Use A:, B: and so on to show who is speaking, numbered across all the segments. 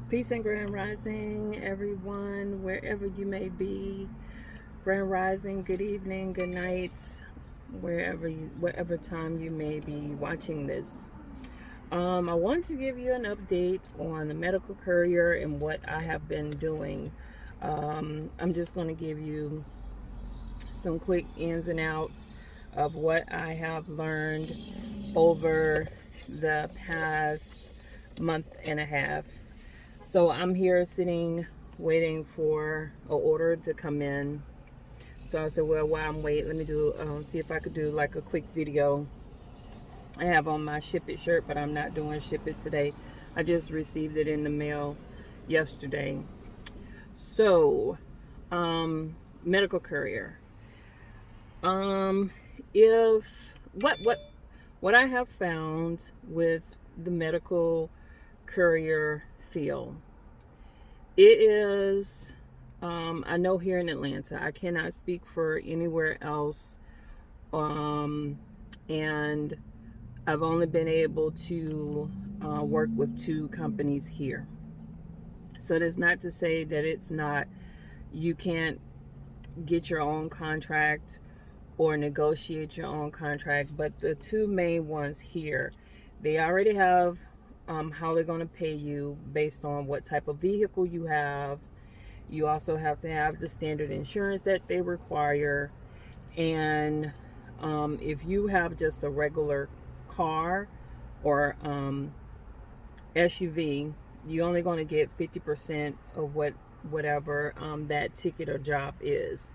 A: Peace and grand rising, everyone, wherever you may be. Grand rising, good evening, good night, whatever time you may be watching this. I wanted to give you an update on the medical courier and what I have been doing. I'm just going to give you some quick ins and outs of what I have learned over the past month and a half. So I'm here sitting waiting for an order to come in. So I said, well, while I'm waiting, let me see if I could do like a quick video. I have on my ship it shirt, but I'm not doing ship it today. I just received it in the mail yesterday. So, medical courier. If what I have found with the medical courier field, it is, I know here in Atlanta, I cannot speak for anywhere else, and I've only been able to work with two companies here. So that's not to say that you can't get your own contract or negotiate your own contract, but the two main ones here, they already have how they're going to pay you based on what type of vehicle you have. You also have to have the standard insurance that they require. And if you have just a regular car or SUV, you're only going to get 50% of whatever that ticket or job is.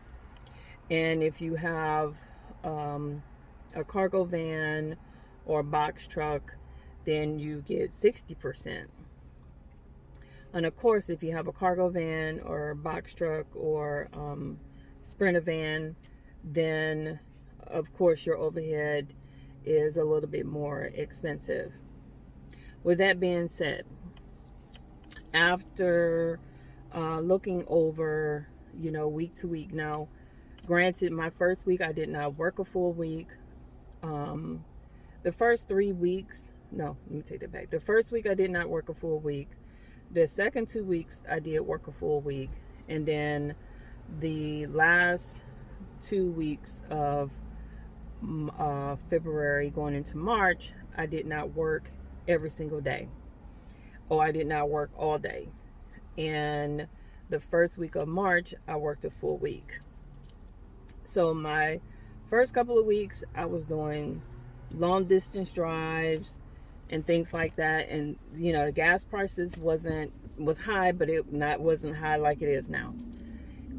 A: And if you have a cargo van or a box truck, then you get 60%. And of course, if you have a cargo van or a box truck or sprinter van, then of course your overhead is a little bit more expensive. With that being said, after looking over, week to week now, granted, my first week I did not work a full week. The first 3 weeks, no, let me take that back. The first week I did not work a full week. The second 2 weeks I did work a full week. And then the last 2 weeks of February going into March, I did not work every single day. Or I did not work all day. And the first week of March, I worked a full week. So my first couple of weeks, I was doing long distance drives and things like that. And the gas prices was high, but it wasn't high like it is now.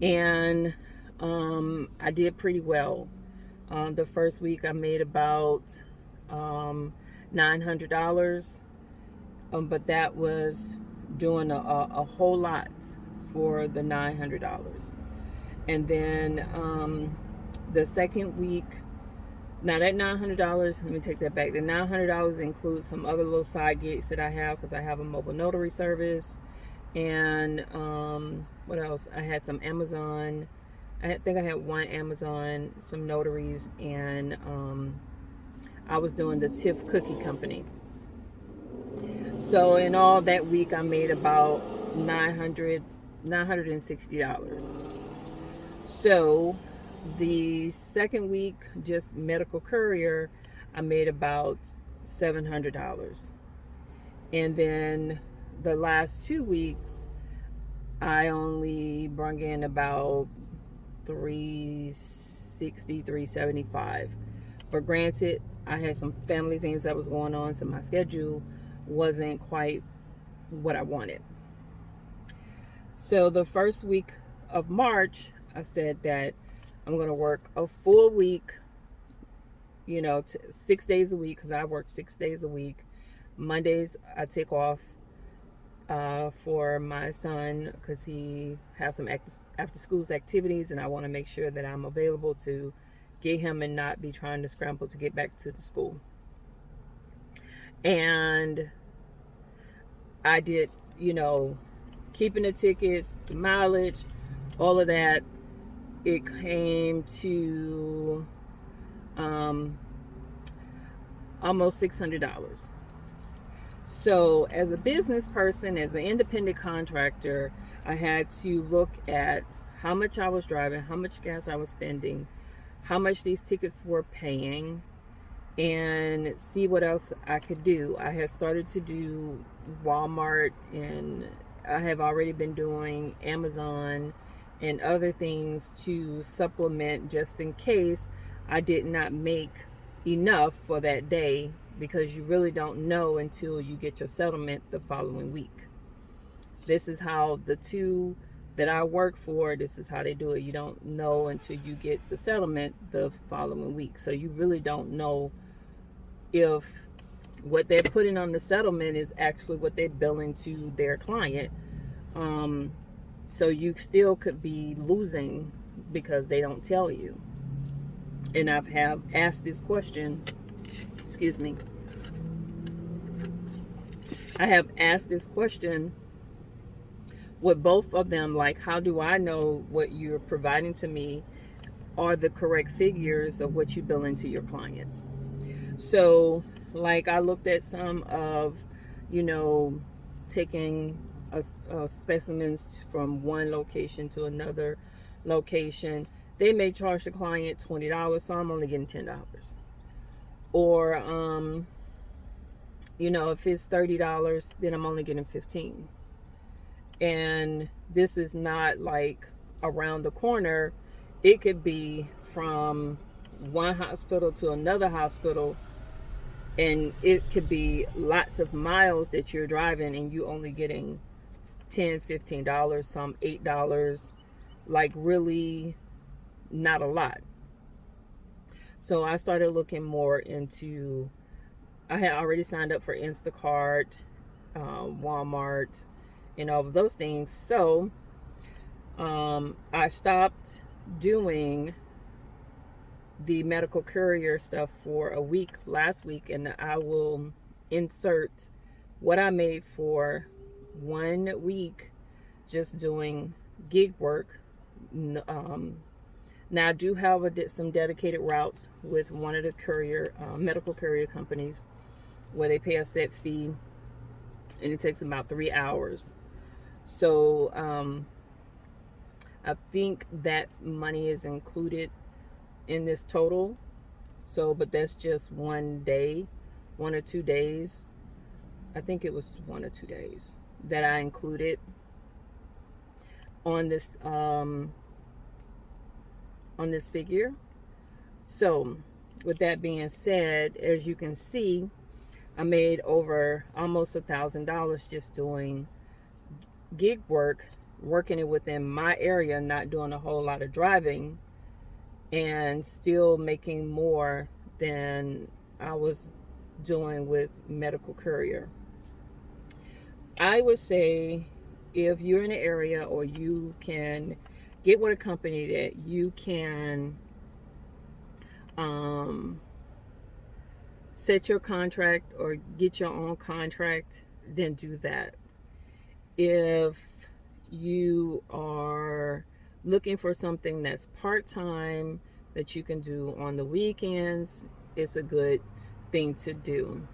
A: And I did pretty well. The first week I made about $900, but that was doing a whole lot for the $900. And then the second week, now that $900, let me take that back. The $900 includes some other little side gigs that I have because I have a mobile notary service. And what else? I had some Amazon. I think I had one Amazon, some notaries, and I was doing the Tiff Cookie Company. So in all that week, I made about $960. So the second week, just medical courier, I made about $700. And then the last 2 weeks, I only brought in about $360, $375. But granted, I had some family things that was going on, so my schedule wasn't quite what I wanted. So the first week of March, I said that I'm going to work a full week, 6 days a week, because I work 6 days a week. Mondays, I take off for my son because he has some after school activities, and I want to make sure that I'm available to get him and not be trying to scramble to get back to the school. And I did, keeping the tickets, the mileage, all of that. It came to almost $600. So, as a business person, as an independent contractor, I had to look at how much I was driving, how much gas I was spending, how much these tickets were paying, and see what else I could do. I had started to do Walmart, and I have already been doing Amazon and other things to supplement just in case I did not make enough for that day, because you really don't know until you get your settlement the following week. This is how the two that I work for, this is how they do it. You don't know until you get the settlement the following week. So you really don't know if what they're putting on the settlement is actually what they're billing to their client. So you still could be losing because they don't tell you. And I've have asked this question, excuse me, I have asked this question with both of them, like, how do I know what you're providing to me are the correct figures of what you bill into your clients? So, like, I looked at some of, you know, taking specimens from one location to another location. They may charge the client $20, so I'm only getting $10. Or, you know, if it's $30, then I'm only getting 15. And this is not like around the corner. It could be from one hospital to another hospital, and it could be lots of miles that you're driving, and you only getting $10, $15, some $8, like really not a lot. So I started looking more into, I had already signed up for Instacart, Walmart, and all of those things. So I stopped doing the medical courier stuff for a week last week, and I will insert what I made for 1 week just doing gig work. Now I do have some dedicated routes with one of the courier medical courier companies where they pay a set fee, and it takes about 3 hours. So I think that money is included in this total. So, but that's just 1 day, 1 or 2 days. I think it was 1 or 2 days that I included on this figure. So, with that being said, as you can see, I made over almost $1,000 just doing gig work, working it within my area, not doing a whole lot of driving, and still making more than I was doing with medical courier. I would say if you're in an area, or you can get with a company that you can set your contract or get your own contract, then do that. If you are looking for something that's part-time that you can do on the weekends, it's a good thing to do.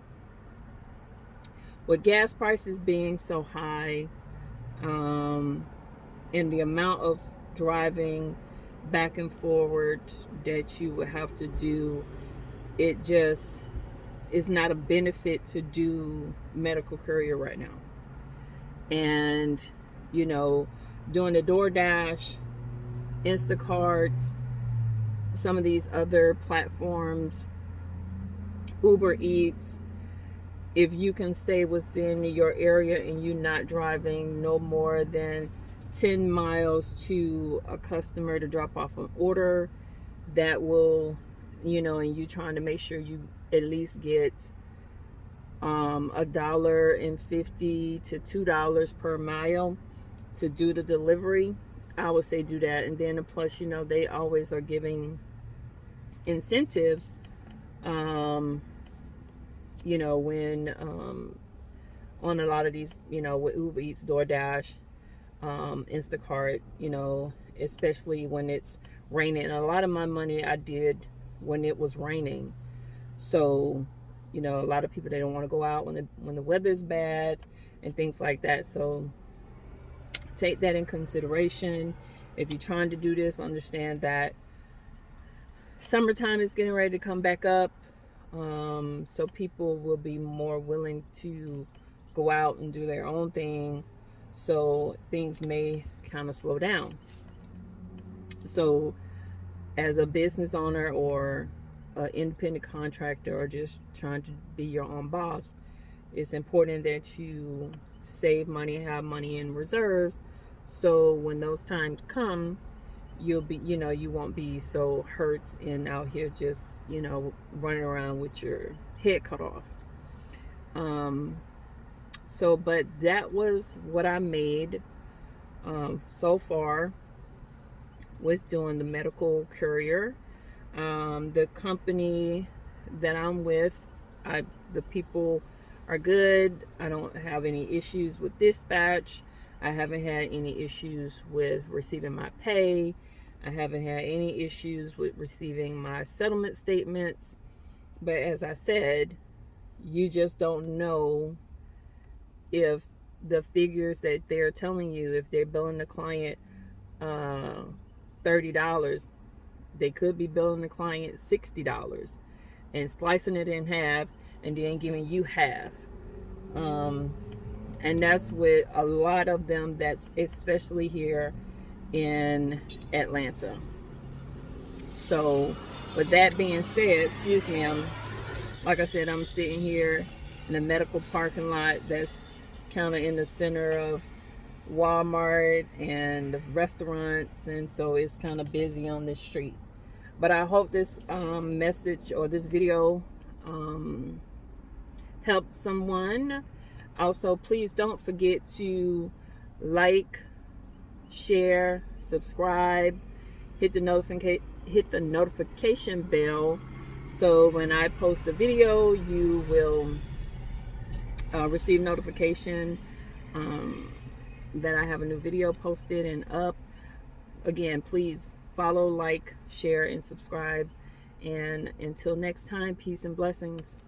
A: With gas prices being so high, and the amount of driving back and forward that you would have to do, it just is not a benefit to do medical courier right now. And, you know, doing the DoorDash, Instacart, some of these other platforms, Uber Eats, if you can stay within your area and you're not driving no more than 10 miles to a customer to drop off an order, that will, you know, and you trying to make sure you at least get $1.50 to $2 per mile to do the delivery, I would say do that. And then plus, you know, they always are giving incentives, you know, when on a lot of these, you know, with Uber Eats, DoorDash, Instacart, you know, especially when it's raining. And a lot of my money I did when it was raining. So, You know, a lot of people, they don't want to go out when the weather is bad and things like that. So take that in consideration. If you're trying to do this, understand that summertime is getting ready to come back up. So people will be more willing to go out and do their own thing. So things may kind of slow down. So as a business owner or an independent contractor, or just trying to be your own boss, it's important that you save money, have money in reserves, so when those times come, you'll be, you won't be so hurt and out here just, running around with your head cut off. But that was what I made so far with doing the medical courier. The company that I'm with, the people are good. I don't have any issues with dispatch. I haven't had any issues with receiving my pay. I haven't had any issues with receiving my settlement statements. But as I said, you just don't know if the figures that they're telling you, if they're billing the client $30, they could be billing the client $60 and slicing it in half and then giving you half. And that's with a lot of them, that's especially here in Atlanta. So with that being said, excuse me, like I said, I'm sitting here in a medical parking lot that's kind of in the center of Walmart and the restaurants, and so it's kind of busy on this street. But I hope this message or this video helped someone. Also, please don't forget to like, share, subscribe, hit the notification bell, so when I post a video, you will receive notification that I have a new video posted and up. Again, please follow, like, share, and subscribe. And until next time, peace and blessings.